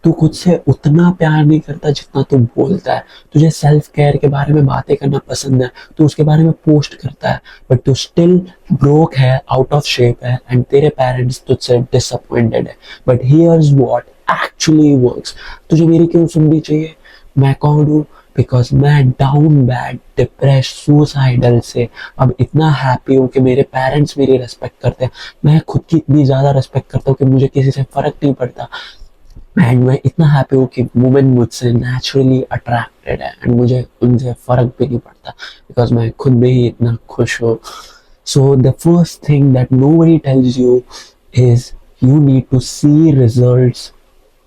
तू खुद से उतना प्यार नहीं करता जितना तू बोलता है। तुझे सेल्फ केयर के बारे में बातें करना पसंद है, तू उसके बारे में पोस्ट करता है, बट तू स्टिल ब्रोक है, आउट ऑफ शेप है, एंड तेरे पेरेंट्स तुझसे डिसअपॉइंटेड है। But here's what actually works. तुझे मेरी क्यों सुननी चाहिए? मैं कौन हूँ? बिकॉज मैं डाउन बैड डिप्रेस सुसाइडल से अब इतना हैप्पी हूँ कि मेरे पेरेंट्स मेरी रेस्पेक्ट करते हैं। मैं खुद की इतनी ज़्यादा रेस्पेक्ट करता हूँ कि मुझे किसी से फ़र्क नहीं पड़ता। एंड मैं इतना हैप्पी हूँ कि वुमेन मुझसे नेचुरली अट्रैक्टेड है, एंड मुझे उनसे फ़र्क भी नहीं पड़ता बिकॉज मैं खुद में ही इतना खुश हूँ। So the first thing that nobody tells you is you need to see results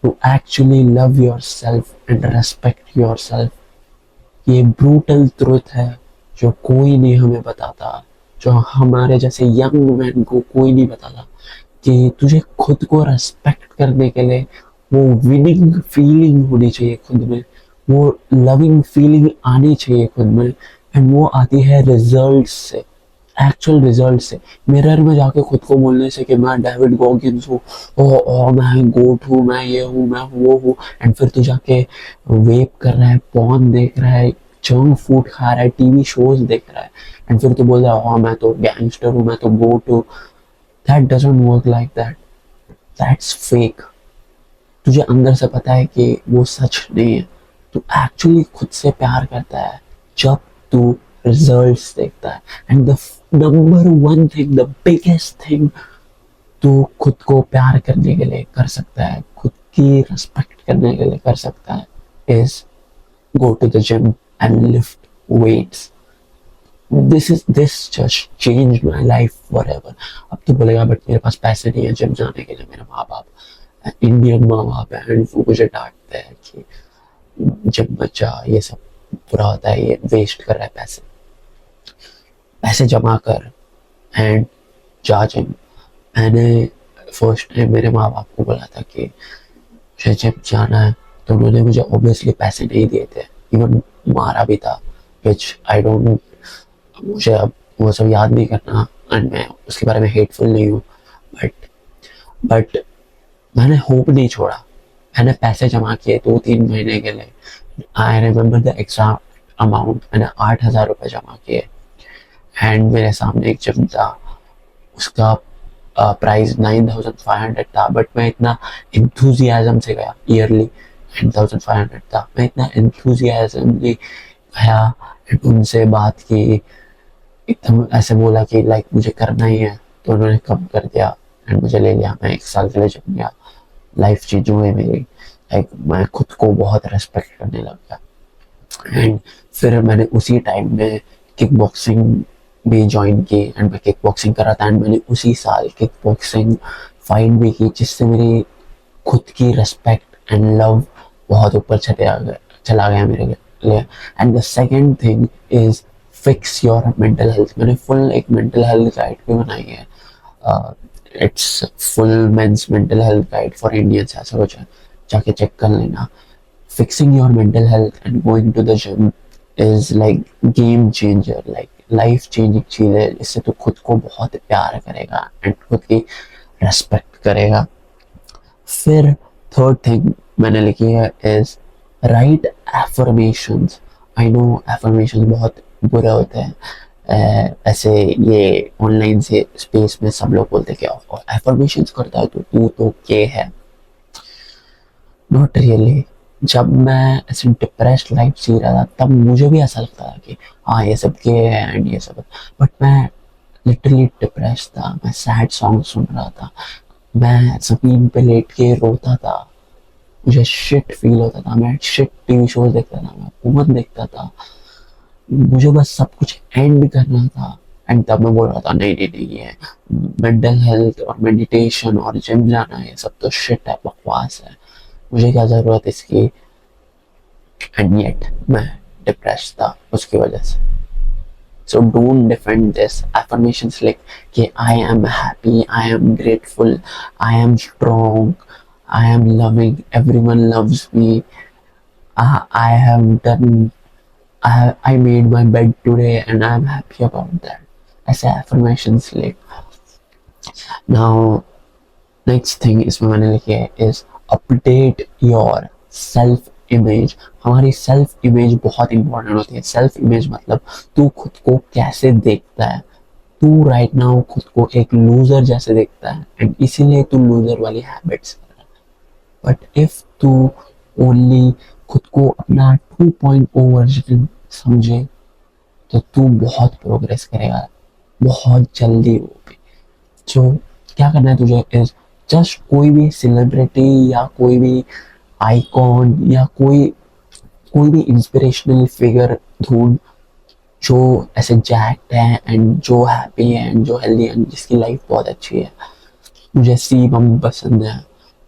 to actually love yourself and respect yourself. ये ब्रूटल ट्रुथ है जो कोई नहीं हमें बताता, जो हमारे जैसे यंग मैन को कोई नहीं बताता, कि तुझे खुद को रेस्पेक्ट करने के लिए वो विनिंग फीलिंग होनी चाहिए खुद में, वो लविंग फीलिंग आनी चाहिए खुद में, एंड वो आती है रिजल्ट से, एक्चुअल रिजल्ट से। मिरर में जाके खुद को बोलने से कि मैं डेविड गॉगिंस हूँ, ओ मैं गोट हूँ, मैं ये हूँ, मैं वो हूँ, एंड फिर तू जाके वेप कर रहा है, पॉर्न देख रहा है, जंक फूड खा रहा है, टीवी शोज देख रहा है, एंड फिर तू बोल रहा है मैं तो गैंगस्टर हूँ, मैं तो गोट हूँ। That doesn't work like that, that's fake. तुझे अंदर से पता है कि वो सच नहीं है। तू एक्चुअली खुद से प्यार करता है जब तू रिजल्ट्स देखता है। And the number one thing, the biggest thing तू खुद को प्यार करने के लिए कर सकता है, खुद की रिस्पेक्ट करने के लिए कर सकता है, is go to the gym and lift weights. This just change my life forever. अब तो बोलेगा बट मेरे पास पैसे नहीं है जिम जाने के लिए, मेरे माँ बाप इंडियन माँ बाप है एंड वो मुझे डांटते हैं कि जिम मत जा, ये सब बुरा होता है, ये वेस्ट कर रहा है पैसे। पैसे जमा कर एंड जा जिम। मैंने फर्स्ट टाइम मेरे माँ बाप को बोला था कि मुझे जिम जाना है, तो उन्होंने मुझे ऑब्वियसली पैसे नहीं दिए थे, इवन मारा भी था, विच आई डोंट, मुझे अब वो सब याद नहीं करना एंड मैं उसके बारे में हेटफुल नहीं हूँ, बट मैंने होप नहीं छोड़ा। मैंने पैसे जमा किए 2-3 महीने के लिए। I remember the exam amount, मैंने 8,000 रुपये जमा किए, एंड मेरे सामने एक जिम था, उसका प्राइस 9,500 था, बट मैं इतना इंथुजियाज्म से गया, ईयरली 9,500 था, मैं इतना इंथुजियाज्मली गया, उनसे बात की, एकदम ऐसे बोला कि लाइक मुझे करना ही है, तो उन्होंने कम कर दिया एंड मुझे ले लिया। मैं 1 साल के लिए जिम गया, लाइफ चेंज हुई मेरी, लाइक मैं खुद को बहुत रेस्पेक्ट करने लग गया। एंड फिर मैंने उसी टाइम में किक बॉक्सिंग भी ज्वाइन की, एंड मैं किक बॉक्सिंग कर रहा था, एंड मैंने उसी साल किक बॉक्सिंग फाइट भी की, जिससे मेरी खुद की रेस्पेक्ट एंड लव बहुत ऊपर चला गया मेरे लिए। And the second thing is fix your mental health. मैंने फुल एक मेंटल हेल्थ गाइड भी बनाई है, it's full men's mental health guide for Indians, ऐसा कुछ है, जाके चेक कर लेना। Fixing your mental health and going to the gym is like game changer, like life changing चीज है। इससे तो खुद को बहुत प्यार करेगा एंड खुद की रेस्पेक्ट करेगा। फिर थर्ड थिंग मैंने लिखी है is right affirmations. I know affirmations बहुत बुरे होते हैं, ऐसे ये ऑनलाइन से स्पेस में सब लोग बोलते हैं कि एफर्मेशंस करता है तो तू तो के है। Not really. जब मैं ऐसे डिप्रेस्ड लाइफ जी रहा था तब मुझे भी ऐसा लगता था कि हाँ ये सब के है एंड ये सब, बट मैं लिटरली डिप्रेस्ड था, मैं सैड सॉन्ग सुन रहा था, मैं जमीन पे लेट के रोता था, मुझे शिट फील होता था, मैं शिट टीवी शोज देखता था, मैं हुकूमत देखता था, मुझे बस सब कुछ एंड करना था। एंड तब मैं बोल रहा था नहीं नहीं नहीं, ये मेंटल हेल्थ और मेडिटेशन और जिम जाना ये सब तो शिट है, बकवास है, मुझे क्या जरूरत इसकी। एंड येट मैं डिप्रेस था उसकी वजह से। So don't defend this affirmations like कि I am happy, I am grateful, I am strong, I am loving, everyone loves me, I have done, I made my bed today and I'm happy about that. ऐसे affirmations like. Now next thing इसमें मैंने लिखी है is update your self image. हमारी self image बहुत important होती है। Self image मतलब तू खुद को कैसे देखता है। तू राइट नाउ खुद को एक लूजर जैसे देखता है एंड इसीलिए तू लूजर वाली हैबिट्स कर रहा है। बट इफ तू ओनली खुद को अपना 2.0 वर्जन समझे तो तू बहुत प्रोग्रेस करेगा, बहुत जल्दी। वो भी जो क्या करना है तुझे इज जस्ट कोई भी सेलिब्रिटी या कोई भी आइकॉन या कोई भी इंस्पिरेशनल फिगर ढूंढ जो ऐसे जैक्ट है एंड जो हैप्पी है एंड जो हेल्दी है, जिसकी लाइफ बहुत अच्छी है। मुझे सी बम पसंद है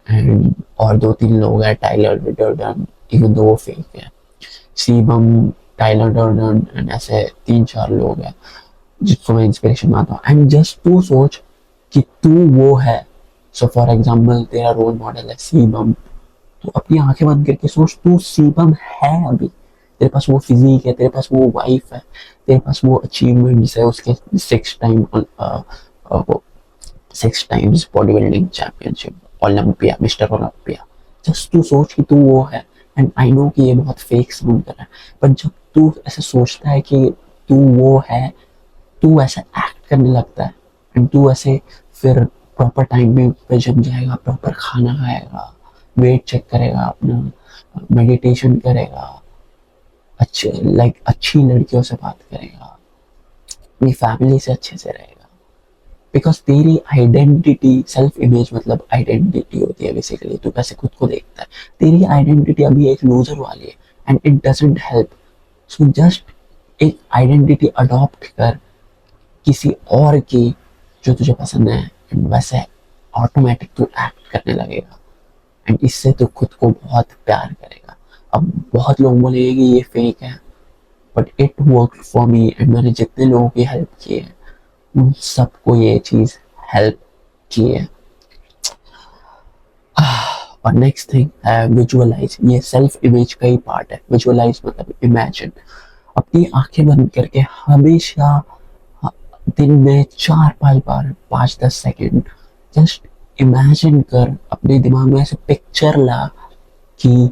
एंड और 2-3 लोग हैं, टाइलर डर्डन, इवन दो वो फेक है। सी बम, टाइलर डर्डन एंड ऐसे 3-4 लोग हैं जिसको मैं इंस्पिरेशन मानता हूँ। एंड जस्ट तू सोच कि तू वो है। सो फॉर एग्जाम्पल तेरा रोल मॉडल है सी बम, तो अपनी आंखें बंद करके सोच तू सी बम है अभी। तेरे पास वो फिजिक है, तेरे पास वो वाइफ है, तेरे पास वो अचीवमेंट्स है, उसके 6 times body building championship, Olympia, mister Olympia. Just तू सोच कि तू वो है। एंड आई नो कि ये बहुत फेक साउंड कर रहा है, बट जब तू ऐसे सोचता है कि तू वो है, तू ऐसे एक्ट करने लगता है एंड तू ऐसे फिर प्रॉपर टाइम पे जिम जाएगा, प्रॉपर खाना खाएगा, वेट चेक करेगा अपना, मेडिटेशन करेगा, अच्छी लड़कियों से बात करेगा, अपनी फैमिली से अच्छे से रहेगा। बिकॉज तेरी आइडेंटिटी, सेल्फ इमेज मतलब आइडेंटिटी होती है बेसिकली, तू कैसे खुद को देखता है। तेरी आइडेंटिटी अभी एक लूजर वाली है and it doesn't help. So just एक आइडेंटिटी अडॉप्ट कर किसी और की जो तुझे पसंद है एंड वैसे ऑटोमेटिक तू एक्ट करने लगेगा एंड इससे तू खुद को बहुत प्यार करेगा। अब बहुत लोग बोलेंगे कि ये फेक है, but it work for me and मैंने जितने लोगों की हेल्प की है उन सबको ये चीज हेल्प की है। और नेक्स्ट थिंग है विजुअलाइज। ये सेल्फ इमेज का ही पार्ट है। विजुअलाइज मतलब इमेजिन। अपनी आंखें बंद करके हमेशा दिन में 4-5 बार, 5-10 सेकेंड जस्ट इमेजिन कर, अपने दिमाग में ऐसे पिक्चर ला कि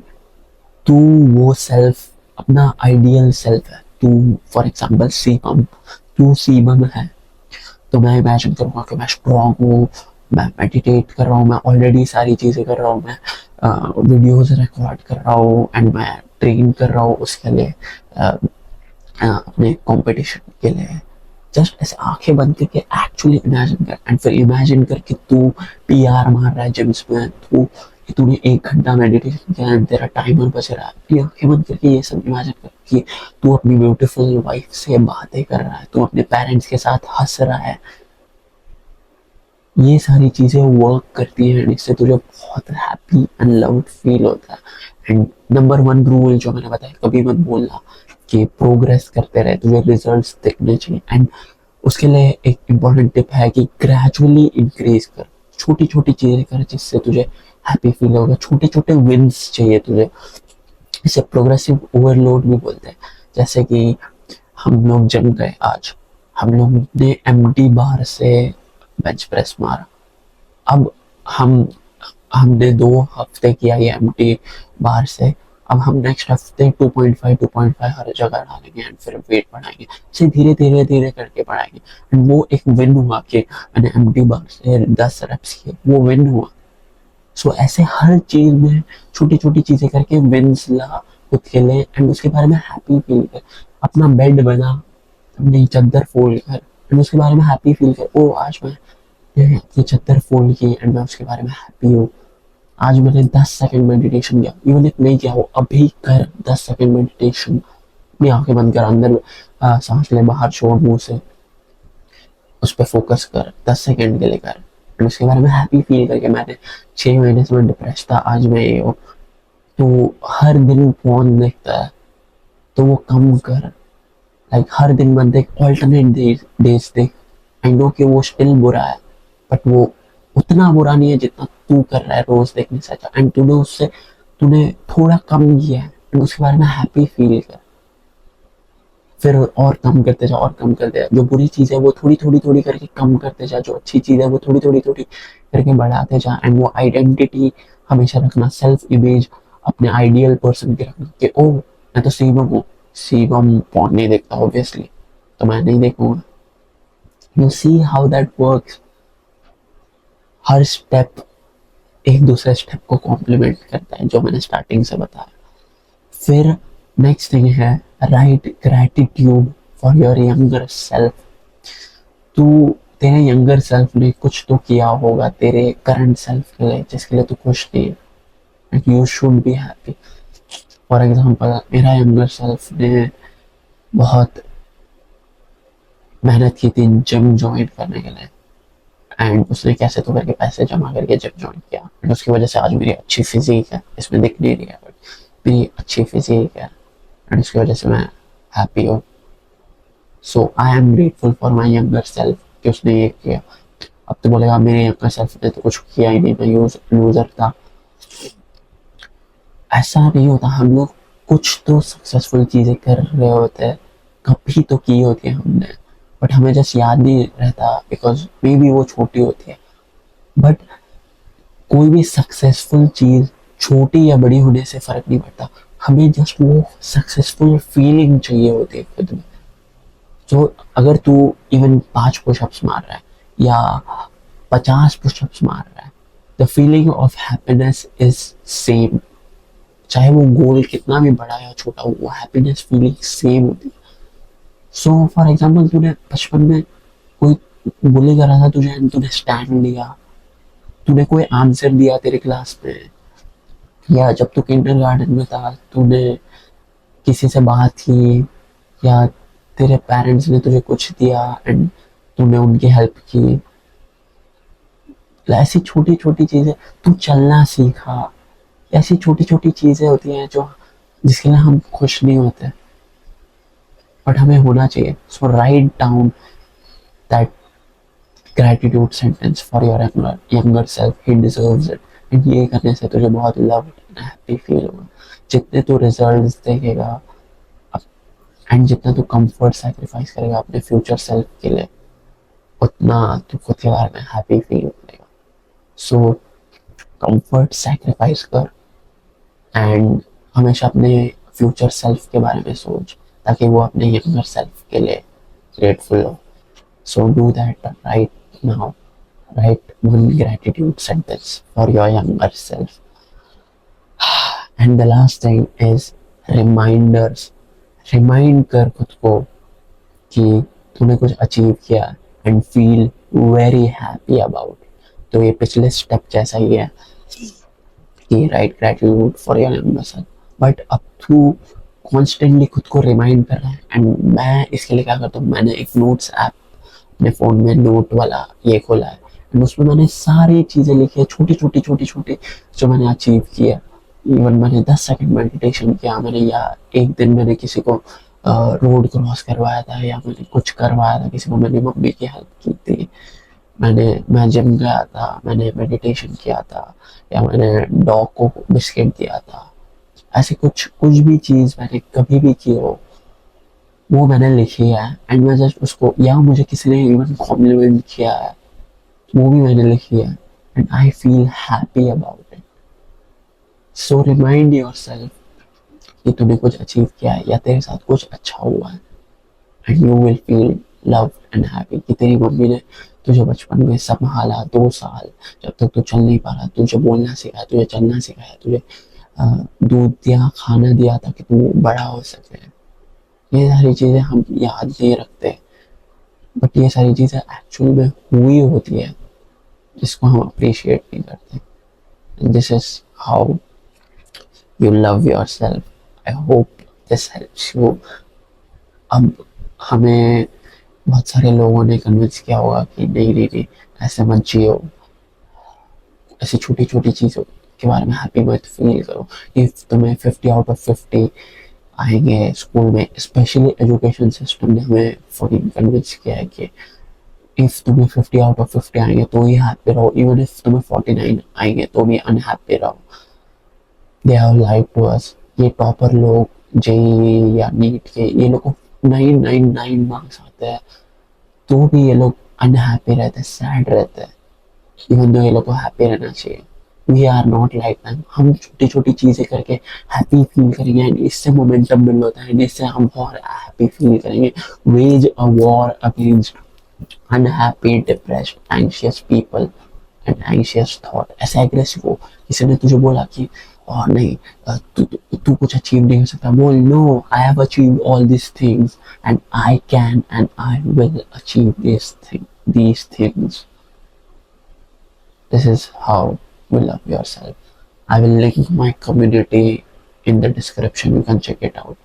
तू वो सेल्फ, अपना आइडियल सेल्फ है। तू फॉर एग्जाम्पल सीबम, तू सीबम है तो मैं इमेजिन करूँगा कि मैं स्ट्रॉन्ग हूँ, मैं मेडिटेट कर रहा हूँ, मैं ऑलरेडी सारी चीज़ें कर रहा हूँ, मैं वीडियोस रिकॉर्ड कर रहा हूँ एंड मैं ट्रेन कर रहा हूँ उसके लिए, अपने कंपटीशन के लिए। जस्ट ऐसे आंखें बंद करके एक्चुअली इमेजिन कर एंड फिर इमेजिन कर कि तू पीआर मार रहा है जिम्स में, तूने 1 घंटा मेडिटेशन किया एंड तेरा टाइमर बज रहा है। अपनी आंखें बंद करके ये सब इमेजिन कर कि तू अपनी ब्यूटीफुल वाइफ से बातें कर रहा है, तू अपने पेरेंट्स के साथ हंस रहा है। ये सारी चीजें वर्क करती है एंड इससे तुझे बहुत हैप्पी एंड लव्ड फील होता है। एंड नंबर 1 रूल जो मैंने बताया, कभी मत बोलना कि प्रोग्रेस करते रहे, तुझे रिजल्ट्स दिखने चाहिए। एंड उसके लिए एक इम्पॉर्टेंट टिप है कि ग्रेजुअली इंक्रीज कर, छोटी छोटी चीजें कर जिससे तुझे हैप्पी फील होगा। छोटे छोटे विंस चाहिए तुझे, इसे प्रोग्रेसिव ओवरलोड भी बोलते हैं। जैसे कि हम लोग जिम गए आज, हम लोग ने एम्प्टी बार से बेंच प्रेस मारा। अब हमने 2 हफ्ते किया ये एम्प्टी बार से, अब हम नेक्स्ट हफ्ते 2.5 हर जगह डालेंगे एंड फिर वेट बढ़ाएंगे। इसे धीरे धीरे धीरे करके बढ़ाएंगे एंड वो एक विन हुआ कि मैंने एम्प्टी बार से 10 रेप्स किए, वो विन हुआ। सो ऐसे हर चीज में छोटी छोटी चीजें करके विंस ला खुद के लिए एंड उसके बारे में हैप्पी फील कर। अपना बेड बना, अपनी चादर फोल्ड कर एंड उसके बारे में हैप्पी फील कर। ओ आज मैं अपनी चादर फोल्ड की एंड मैं उसके बारे में हैप्पी हूँ। आज मैंने 10 सेकंड मेडिटेशन किया, इवन इफ नहीं किया वो अभी कर 10 सेकंड मेडिटेशन। अपनी आंखें बंद कर, अंदर सांस ले, बाहर छोड़ मुंह से, उस पर फोकस कर 10 सेकंड के लिए कर एंड उसके बारे में हैप्पी फील करके मैंने 6 महीने से मैं डिप्रेस था, आज मैं ये हूँ। तो हर दिन फोन देखता है तो वो कम कर, लाइक हर दिन मत देख, ऑल्टरनेट डेज देख। आई नो कि वो स्टिल बुरा है बट वो उतना बुरा नहीं है जितना तू कर रहा है रोज देखने से अच्छा। एंड तूने थोड़ा कम किया है एंड उसके बारे में हैप्पी फील कर, फिर और कम करते जा, और कम करते जा। जो बुरी चीज है वो थोड़ी थोड़ी थोड़ी करके कम करते जा, जो अच्छी चीज है वो थोड़ी थोड़ी थोड़ी करके बढ़ाते जा एंड वो आइडेंटिटी हमेशा रखना सेल्फ इमेज, अपने आइडियल पर्सन की रखना कि ओ मैं तो शिवम हूँ, शिवम पॉन नहीं देखता ऑब्वियसली, तो मैं नहीं देखूंगा। You see how that works. Her step एक दूसरे स्टेप को कॉम्प्लीमेंट करता है, जो मैंने स्टार्टिंग से बताया। फिर नेक्स्ट थिंग है right gratitude for your younger self. तू, तेरे यंगर सेल्फ ने कुछ तो किया होगा तेरे करंट सेल्फ के लिए जिसके लिए तू खुश नहीं है, and you should be happy. For example मेरा यंगर सेल्फ ने बहुत मेहनत की थी जिम ज्वाइन करने के लिए, एंड उसने कैसे तो करके पैसे जमा करके जिम ज्वाइन किया, एंड उसकी वजह से आज मेरी अच्छी फिजिक है, इसमें दिख नहीं रही है बट मेरी अच्छी फिजिक है, एंड उसकी वजह से मैं हैप्पी हूँ। So I am grateful for my younger self कि उसने ये किया। अब तो बोलेगा मेरे यंगर सेल्फ ने तो कुछ किया ही नहीं, मैं लूजर था। ऐसा नहीं होता, हम लोग कुछ तो सक्सेसफुल चीजें कर रहे होते हैं, कभी तो की होती है हमने, बट हमें जस्ट याद नहीं रहता बिकॉज मे बी वो छोटी होती है। बट कोई भी सक्सेसफुल चीज छोटी या बड़ी होने से फर्क नहीं पड़ता, हमें जस्ट वो सक्सेसफुल फीलिंग चाहिए होती है खुद में। तो अगर तू इवन 5 पुशअप्स मार रहा है या 50 पुशअप्स मार रहा है, the feeling of happiness is same, चाहे वो गोल कितना भी बड़ा या छोटा हो, वो हैप्पीनेस फीलिंग सेम होती है। सो फॉर एग्जाम्पल तूने बचपन में कोई बुली कर रहा था तुझे, तूने स्टैंड लिया, तूने कोई आंसर दिया तेरे क्लास में, या जब तू किंडरगार्टन में था तूने किसी से बात की, या तेरे पेरेंट्स ने तुझे कुछ दिया एंड तूने उनकी हेल्प की, ऐसी छोटी छोटी चीजें, तू चलना सीखा, ऐसी छोटी छोटी चीजें होती हैं जो जिसके लिए हम खुश नहीं होते बट हमें होना चाहिए। So write down that gratitude sentence for your younger self, he deserves it. And ये करने से तुझे बहुत लव एंड हैप्पी फील होगा। जितने तू रिजल्ट्स देखेगा एंड जितना तू कंफर्ट सैक्रिफाइस करेगा अपने फ्यूचर सेल्फ के लिए, उतना तू खुद के बारे में हैप्पी फील करेगा। सो कंफर्ट सैक्रिफाइस कर एंड हमेशा अपने फ्यूचर सेल्फ के बारे में सोच ताकि वो अपने यंगर सेल्फ के लिए ग्रेटफुल हो। So do that right now, write one gratitude sentence for your younger self. And the last thing is reminders. Remind कर खुद को कि तूने कुछ अचीव किया and feel very happy about. तो ये पिछले स्टेप जैसा ही है कि write gratitude for your younger self, but अब तू कॉन्स्टेंटली खुद को रिमाइंड कर रहा है। एंड मैं इसके लिए क्या करता हूँ, मैंने एक नोट्स ऐप अपने फ़ोन में नोट वाला ये खोला है, एंड उसमें मैंने सारी चीज़ें लिखी है, छोटी छोटी छोटी छोटी जो मैंने अचीव किया। इवन मैंने 10 सेकंड मेडिटेशन किया मैंने, या एक दिन मैंने किसी को रोड क्रॉस करवाया था, या मैंने कुछ करवाया था किसी को, मैंने मम्मी की हेल्प की थी, मैं जिम गया था, मैंने मेडिटेशन किया था, या मैंने डॉग को बिस्किट दिया था। ऐसे कुछ कुछ भी चीज़ मैंने कभी भी की हो वो मैंने लिखी है, एंड मैं जस्ट उसको, या मुझे किसी ने इवन कॉम्प्लीमेंट किया है वो भी मैंने लिखी है, and I feel happy about it. So remind your self कि तूने कुछ अचीव किया है या तेरे साथ कुछ अच्छा हुआ है, and you will feel love and happy कि तेरी मम्मी ने तुझे बचपन में संभाला 2 साल, जब तक तू चल नहीं पा रहा, तुझे बोलना सिखाया, तुझे चलना सिखाया, तुझे दूध दिया, खाना दिया ताकि तू बड़ा हो सके। ये सारी चीज़ें हम याद नहीं रखते, बट ये सारी चीज़ें एक्चुअल में हुई होती है जिसको हम अप्रिशिएट नहीं करते। This is how you love your self. I hope this helps you. अब हमें बहुत सारे लोगों ने कन्विंस किया होगा कि नहीं नहीं नहीं ऐसे मत जियो, ऐसी छोटी छोटी चीज़ों के बारे में हैप्पी मत फील करो। इफ तुम्हें 50 आउट ऑफ 50 आएंगे स्कूल में, स्पेशली एजुकेशन सिस्टम ने हमें फकिंग कन्विंस किया है कि इफ तुम्हें 50 आउट ऑफ 50 आएंगे तो ही हैप्पी रहो, इवन इफ तुम्हें 49 आएंगे तो भी अनहैप्पी रहो। They have lied to us. ये टॉपर लोग जेईई या नीट के, ये लोग को 999 मार्क्स आते हैं तो भी ये लोग अनहैप्पी रहते हैं, सैड रहते हैं, इवन दो ये लोग को हैप्पी रहना चाहिए। We are not like them. हम छोटी छोटी चीजें करके हैप्पी फील करेंगे एंड इससे मोमेंटम बिल्ड होता है एंड इससे हम और हैप्पी फील करेंगे। Wage a war against unhappy, depressed, anxious people and anxious thought. ऐसे एग्रेसिव हो, किसी ने तुझे बोला कि और नहीं, तू कुछ अचीव नहीं कर सकता, बोल no, I have achieve all this things and I can and I will achieve these things. This is how you love yourself. I will link my community in the description. You can check it out.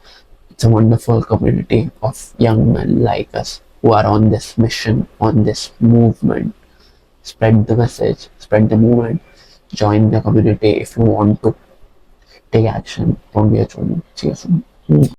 It's a wonderful community of young men like us who are on this mission, on this movement. Spread the message, spread the movement. Join the community if you want to take action. Don't be a chum. Cheers.